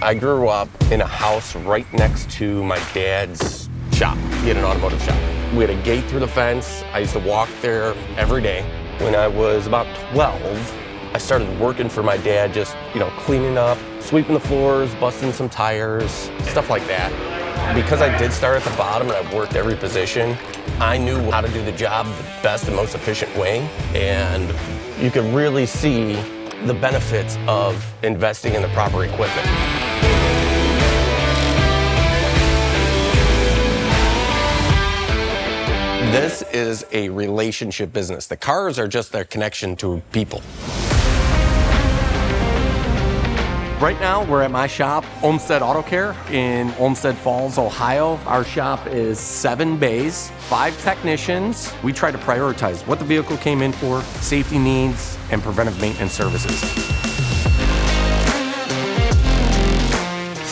I grew up in a house right next to my dad's shop. He had an automotive shop. We had a gate through the fence. I used to walk there every day. When I was about 12, I started working for my dad, just, cleaning up, sweeping the floors, busting some tires, stuff like that. Because I did start at the bottom and I've worked every position, I knew how to do the job the best and most efficient way. And you could really see the benefits of investing in the proper equipment. This is a relationship business. The cars are just their connection to people. Right now, we're at my shop, Olmsted Auto Care in Olmsted Falls, Ohio. Our shop is 7 bays, 5 technicians. We try to prioritize what the vehicle came in for, safety needs, and preventive maintenance services.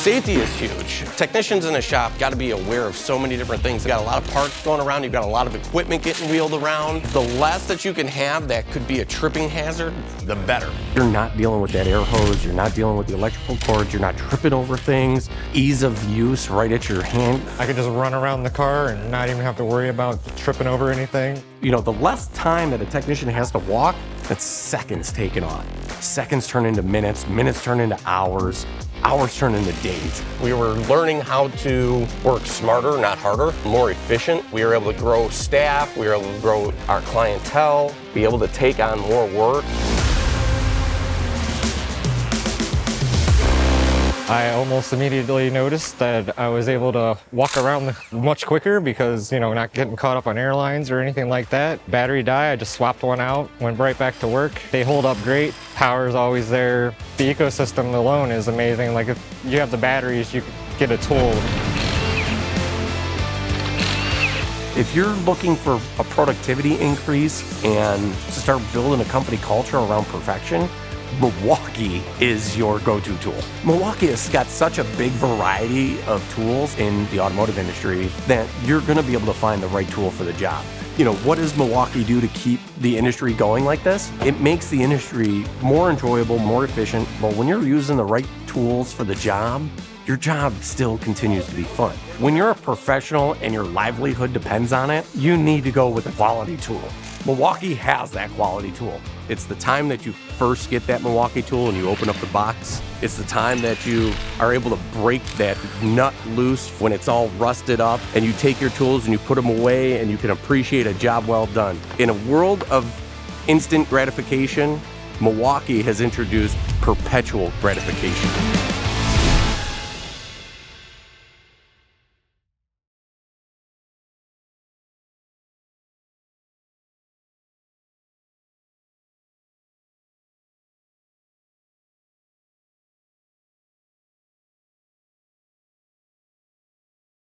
Safety is huge. Technicians in a shop got to be aware of so many different things. You got a lot of parts going around, you've got a lot of equipment getting wheeled around. The less that you can have that could be a tripping hazard, the better. You're not dealing with that air hose, you're not dealing with the electrical cords, you're not tripping over things. Ease of use right at your hand. I could just run around the car and not even have to worry about tripping over anything. The less time that a technician has to walk, that's seconds taken on. Seconds turn into minutes, minutes turn into hours. Hours turn into days. We were learning how to work smarter, not harder, more efficient. We were able to grow staff, we were able to grow our clientele, be able to take on more work. I almost immediately noticed that I was able to walk around much quicker because, not getting caught up on airlines or anything like that. Battery died, I just swapped one out, went right back to work. They hold up great, power's always there. The ecosystem alone is amazing. Like if you have the batteries, you get a tool. If you're looking for a productivity increase and to start building a company culture around perfection, Milwaukee is your go-to tool. Milwaukee has got such a big variety of tools in the automotive industry that you're going to be able to find the right tool for the job. What does Milwaukee do to keep the industry going like this? It makes the industry more enjoyable, more efficient, but when you're using the right tools for the job, your job still continues to be fun. When you're a professional and your livelihood depends on it, you need to go with a quality tool. Milwaukee has that quality tool. It's the time that you first get that Milwaukee tool and you open up the box. It's the time that you are able to break that nut loose when it's all rusted up, and you take your tools and you put them away and you can appreciate a job well done. In a world of instant gratification, Milwaukee has introduced perpetual gratification.